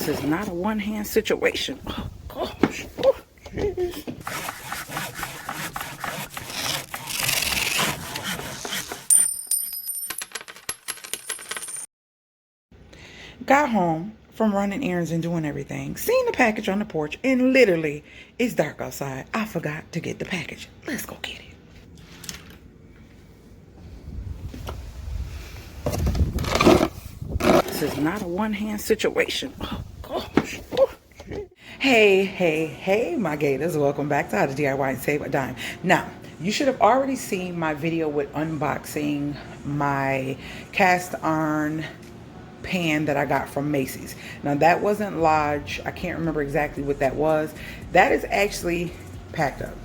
This is not a one-hand situation. Oh, gosh. Oh, jeez. Got home from running errands and doing everything. Seen the package on the porch, and literally, it's dark outside. I forgot to get the package. Let's go get it. This is not a one-hand situation. Oh, gosh. Oh, hey, my gators. Welcome back to How to DIY and Save a Dime. Now, you should have already seen my video with unboxing my cast iron pan that I got from Macy's. Now, that wasn't large. I can't remember exactly what that was. That is actually packed up.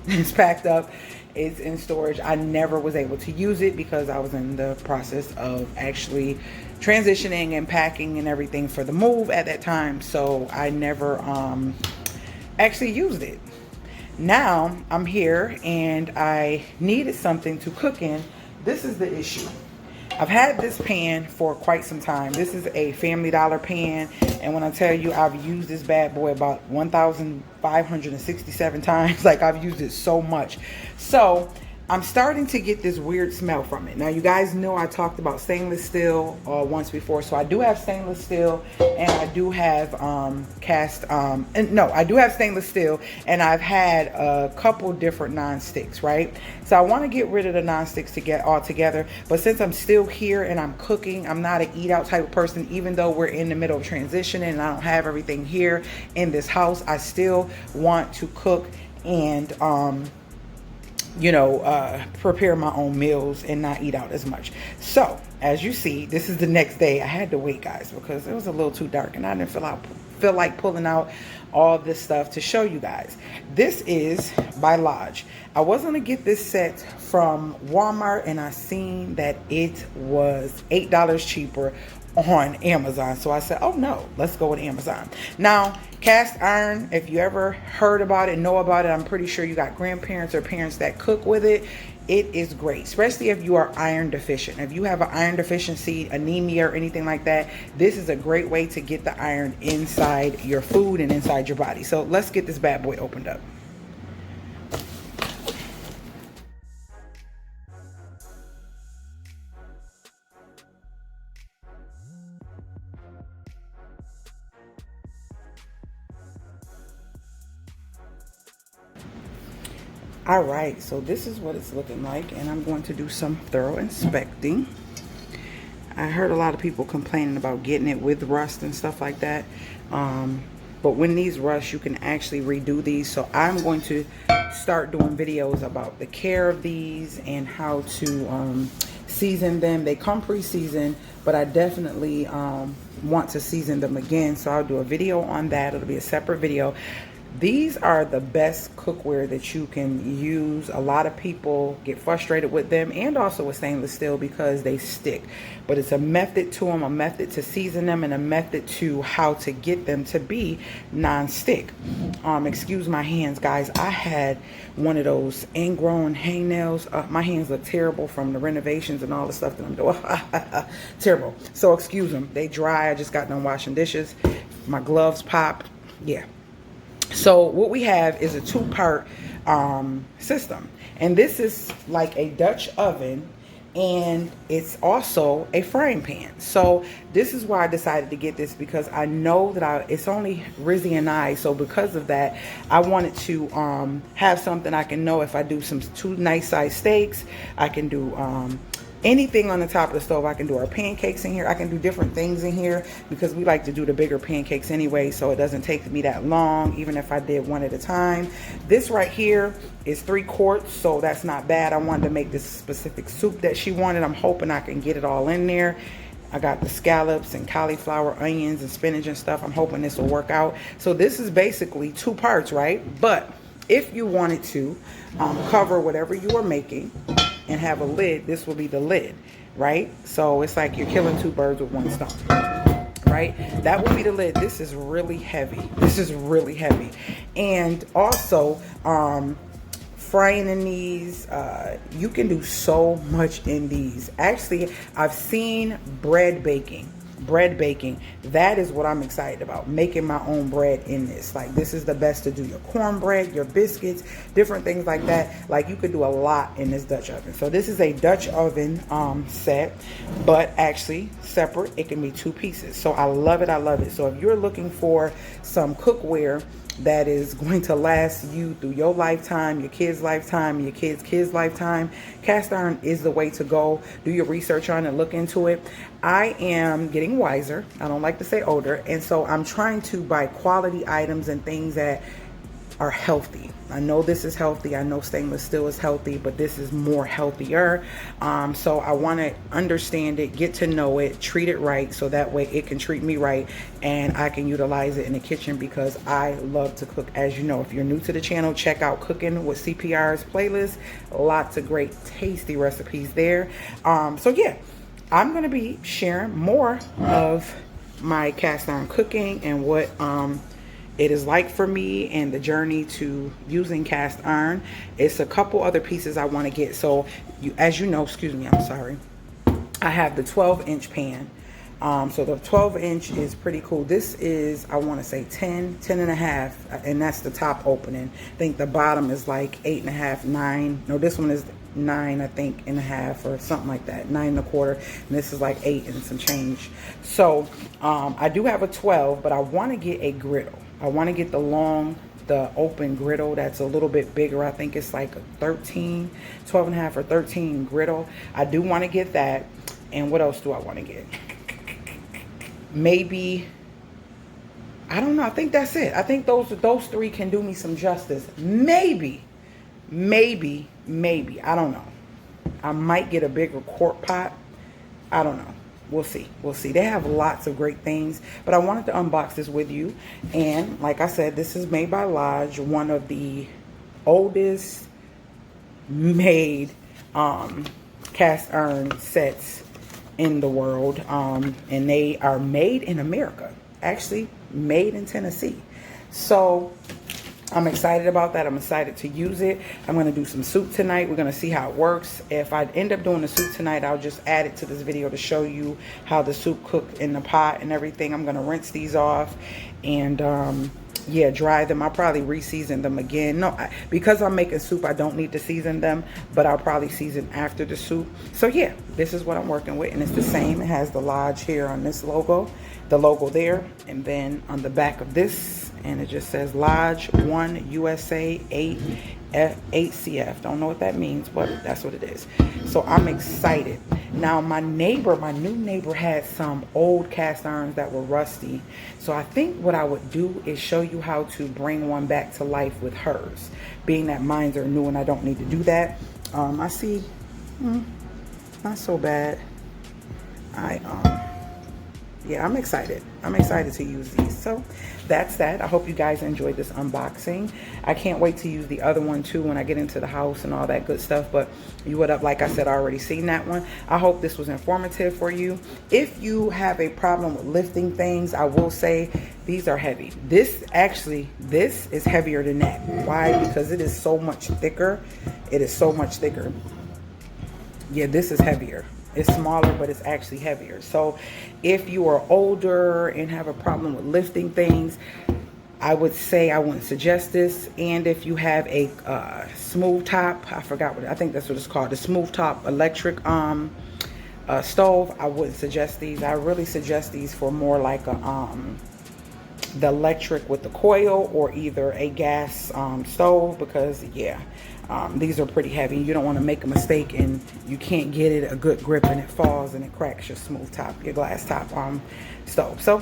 It's packed up. It's in storage. I never was able to use it because I was in the process of actually transitioning and packing and everything for the move at that time. So I never actually used it. Now I'm here and I needed something to cook in. This is the issue. I've had this pan for quite some time. This is a Family Dollar pan, and when I tell you I've used this bad boy about 1,567 times, like I've used it so much. So I'm starting to get this weird smell from it. Now, you guys know I talked about stainless steel once before. So I do have stainless steel, and I do have I do have stainless steel, and I've had a couple different non-sticks, right? So I want to get rid of the non-sticks to get all together. But since I'm still here and I'm cooking, I'm not an eat out type of person. Even though we're in the middle of transitioning and I don't have everything here in this house, I still want to cook and prepare my own meals and not eat out as much. So as you see, this is the next day. I had to wait, guys, because it was a little too dark and I didn't feel like pulling out all this stuff to show you guys. This is by Lodge. I was gonna get this set from Walmart, and I seen that it was $8 cheaper on Amazon. So I said, oh no, let's go with Amazon. Now, cast iron, if you ever heard about it, know about it, I'm pretty sure you got grandparents or parents that cook with it. It is great, especially if you are iron deficient. If you have an iron deficiency, anemia, or anything like that, this is a great way to get the iron inside your food and inside your body. So let's get this bad boy opened up. All right, so this is what it's looking like, and I'm going to do some thorough inspecting. I heard a lot of people complaining about getting it with rust and stuff like that, but when these rust, you can actually redo these. So I'm going to start doing videos about the care of these and how to season them. They come pre-seasoned, but I definitely want to season them again, so I'll do a video on that. It'll be a separate video. These are the best cookware that you can use. A lot of people get frustrated with them, and also with stainless steel, because they stick. But it's a method to them, a method to season them, and a method to how to get them to be non-stick. Excuse my hands, guys. I had one of those ingrown hangnails. My hands look terrible from the renovations and all the stuff that I'm doing. Terrible. So excuse them. They dry. I just got done washing dishes. My gloves popped. Yeah. So what we have is a two-part system, and this is like a Dutch oven, and it's also a frying pan. So this is why I decided to get this, because I know that it's only Rizzy and I, so because of that, I wanted to have something I can know if I do two nice size steaks, I can do anything on the top of the stove. I can do our pancakes in here. I can do different things in here because we like to do the bigger pancakes anyway, so it doesn't take me that long, even if I did one at a time. This right here is 3 quarts, so that's not bad. I wanted to make this specific soup that she wanted. I'm hoping I can get it all in there. I got the scallops and cauliflower, onions and spinach and stuff. I'm hoping this will work out. So this is basically 2 parts, right? But if you wanted to cover whatever you are making and have a lid, this will be the lid, right? So it's like you're killing 2 birds with 1 stone, right? That will be the lid. This is really heavy. This is really heavy. And also frying in these, you can do so much in these. Actually, I've seen bread baking bread baking, that is what I'm excited about, making my own bread in this. Like, this is the best to do your cornbread, your biscuits, different things like that. Like, you could do a lot in this Dutch oven. So this is a Dutch oven set, but actually separate. It can be 2 pieces. So I love it. I love it. So if you're looking for some cookware that is going to last you through your lifetime, your kids' lifetime, your kids' lifetime, cast iron is the way to go. Do your research on it, look into it. I am getting wiser. I don't like to say older. And so I'm trying to buy quality items and things that are healthy. I know this is healthy. I know stainless steel is healthy, but this is more healthier. So I want to understand it, get to know it, treat it right, so that way it can treat me right and I can utilize it in the kitchen, because I love to cook. As you know, if you're new to the channel, check out Cooking with CPR's playlist. Lots of great tasty recipes there. So yeah, I'm going to be sharing more of my cast iron cooking and what it is like for me and the journey to using cast iron. It's a couple other pieces I want to get. So as you know, excuse me, I'm sorry, I have the 12-inch pan. So the 12-inch is pretty cool. This is, I want to say 10 and a half, and that's the top opening. I think the bottom is like 8 and a half, 9. No, this one is 9, I think, and a half, or something like that, 9 and a quarter, and this is like 8 and some change. So I do have a 12, but I want to get a griddle. I want to get the open griddle that's a little bit bigger. I think it's like a 13, 12 and a half or 13 griddle. I do want to get that. And what else do I want to get? Maybe, I don't know. I think that's it. I think those 3 can do me some justice. Maybe, I don't know. I might get a bigger quart pot. I don't know. We'll see. We'll see. They have lots of great things, but I wanted to unbox this with you. And like I said, this is made by Lodge, one of the oldest made cast iron sets in the world. And they are made in America, actually made in Tennessee. So I'm excited about that. I'm excited to use it. I'm going to do some soup tonight. We're going to see how it works. If I end up doing the soup tonight, I'll just add it to this video to show you how the soup cooked in the pot and everything. I'm going to rinse these off and yeah, dry them. I'll probably re-season them again. No, because I'm making soup, I don't need to season them, but I'll probably season after the soup. So yeah, this is what I'm working with, and it's the same. It has the Lodge here on this logo, the logo there, and then on the back of this, and it just says Lodge 1 USA 8 CF. Don't know what that means, but that's what it is. So I'm excited. Now my new neighbor had some old cast irons that were rusty. So I think what I would do is show you how to bring one back to life with hers. Being that mines are new and I don't need to do that. I see, not so bad. Yeah, I'm excited. I'm excited to use these. So that's that. I hope you guys enjoyed this unboxing. I can't wait to use the other one too when I get into the house and all that good stuff. But you would have, like I said, already seen that one. I hope this was informative for you. If you have a problem with lifting things, I will say these are heavy. This is heavier than that. Why? Because it is so much thicker. It is so much thicker. Yeah, this is heavier. It's smaller, but it's actually heavier. So if you are older and have a problem with lifting things, I would say I wouldn't suggest this. And if you have a smooth top, I think that's what it's called, the smooth top electric stove, I wouldn't suggest these. I really suggest these for more like the electric with the coil, or either a gas stove, because yeah, these are pretty heavy. You don't want to make a mistake and you can't get it a good grip and it falls and it cracks your smooth top, your glass top stove. So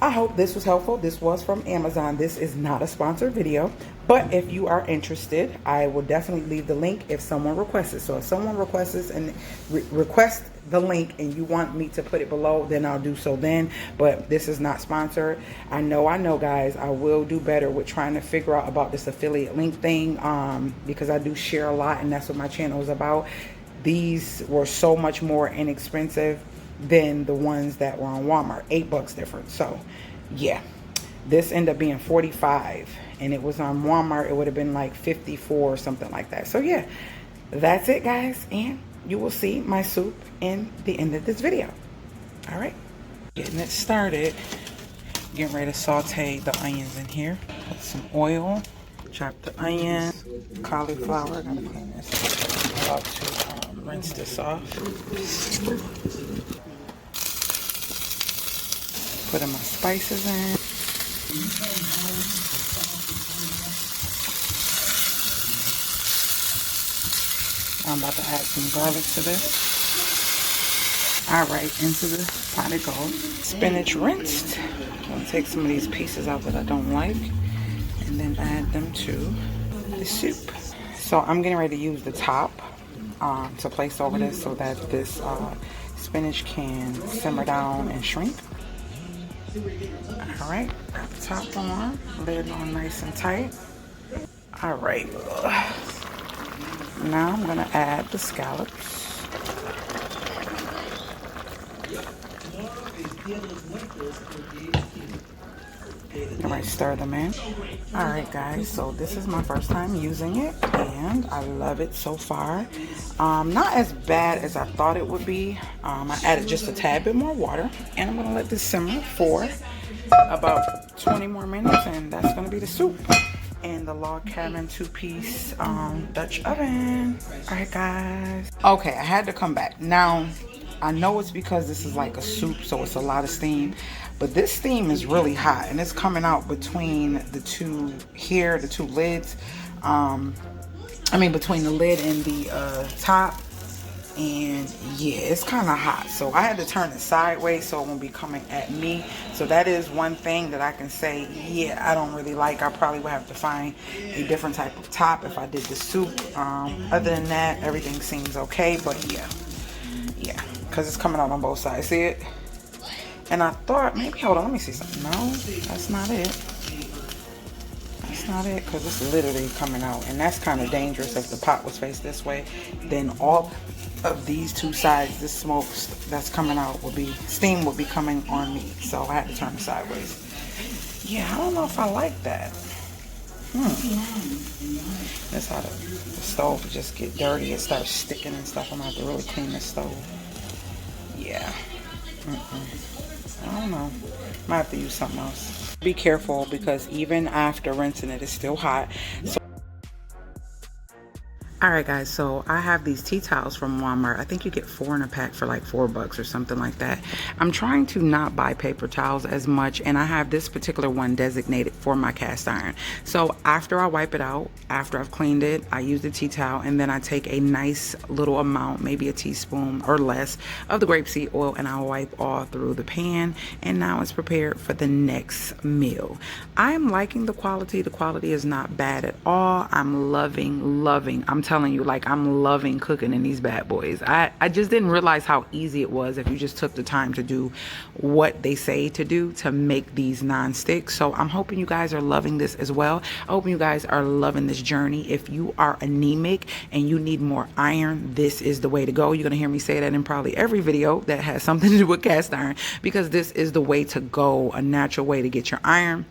I hope this was helpful. This was from Amazon. This is not a sponsored video, but if you are interested, I will definitely leave the link if someone requests it. So if someone requests and request the link and you want me to put it below, then I'll do so then. But this is not sponsored. I know guys, I will do better with trying to figure out about this affiliate link thing, because I do share a lot and that's what my channel is about. These were so much more inexpensive than the ones that were on Walmart. $8 difference. So yeah, this ended up being $45 and it was on Walmart, it would have been like $54 or something like that. So yeah, that's it guys, and you will see my soup in the end of this video. All right. Getting it started. Getting ready to saute the onions in here. Put some oil. Chop the onion. Cauliflower. Gotta clean this. I'm about to rinse this off. Putting my spices in. I'm about to add some garlic to this. Alright, into the pot it goes. Spinach rinsed. I'm going to take some of these pieces out that I don't like and then add them to the soup. So I'm getting ready to use the top to place over this so that this spinach can simmer down and shrink. Alright, got the top on, lid on nice and tight. Alright, now I'm going to add the scallops. I might stir them in. Alright guys, so this is my first time using it and I love it so far. Not as bad as I thought it would be. I added just a tad bit more water and I'm going to let this simmer for about 20 more minutes and that's going to be the soup. And the log cabin 2-piece Dutch oven. Alright guys. Okay, I had to come back. Now, I know it's because this is like a soup, so it's a lot of steam. But this steam is really hot and it's coming out between the two here, the two lids. Between the lid and the top. And yeah, it's kind of hot. So I had to turn it sideways so it won't be coming at me. So that is one thing that I can say, yeah, I don't really like. I probably would have to find a different type of top if I did the soup. Other than that, everything seems okay. But yeah, because it's coming out on both sides. See it? And I thought, maybe, hold on, let me see something. No, that's not it. That's not it, because it's literally coming out. And that's kind of dangerous. If the pot was faced this way, then all of these two sides, this smoke that's coming out will be, steam will be coming on me. So I had to turn it sideways. Yeah, I don't know if I like that. That's how the stove will just get dirty. It starts sticking and stuff. I'm going to have to really clean the stove. Yeah. I don't know. Might have to use something else. Be careful because even after rinsing it, it's still hot. So alright guys, so I have these tea towels from Walmart. I think you get 4 in a pack for like $4 or something like that. I'm trying to not buy paper towels as much, and I have this particular one designated for my cast iron. So after I wipe it out, after I've cleaned it, I use the tea towel and then I take a nice little amount, maybe a teaspoon or less of the grapeseed oil, and I wipe all through the pan, and now it's prepared for the next meal. I'm liking the quality. The quality is not bad at all. I'm loving. I'm telling you, like, I'm loving cooking in these bad boys. I just didn't realize how easy it was if you just took the time to do what they say to do to make these non-stick. So I'm hoping you guys are loving this as well. I hope you guys are loving this journey. If you are anemic and you need more iron, this is the way to go. You're gonna hear me say that in probably every video that has something to do with cast iron, because this is the way to go, a natural way to get your iron.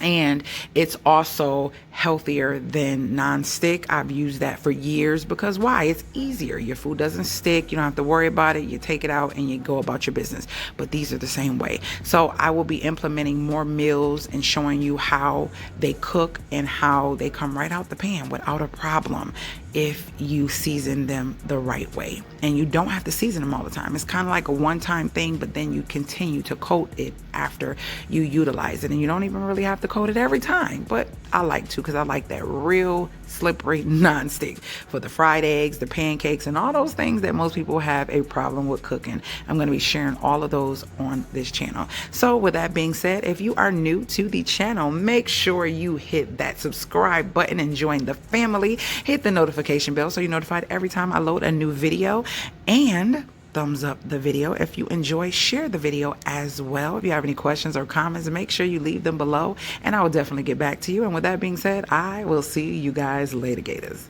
And it's also healthier than non-stick. I've used that for years because why? It's easier. Your food doesn't stick. You don't have to worry about it. You take it out and you go about your business. But these are the same way. So I will be implementing more meals and showing you how they cook and how they come right out the pan without a problem if you season them the right way. And you don't have to season them all the time. It's kind of like a one-time thing, but then you continue to coat it after you utilize it. And you don't even really have to coat it every time, but I like to, because I like that real slippery non-stick for the fried eggs, the pancakes, and all those things that most people have a problem with cooking. I'm going to be sharing all of those on this channel. So with that being said, if you are new to the channel, make sure you hit that subscribe button and join the family. Hit the notification bell so you're notified every time I load a new video, and thumbs up the video if you enjoy. Share the video as well. If you have any questions or comments, make sure you leave them below and I will definitely get back to you. And with that being said, I will see you guys later, Gators.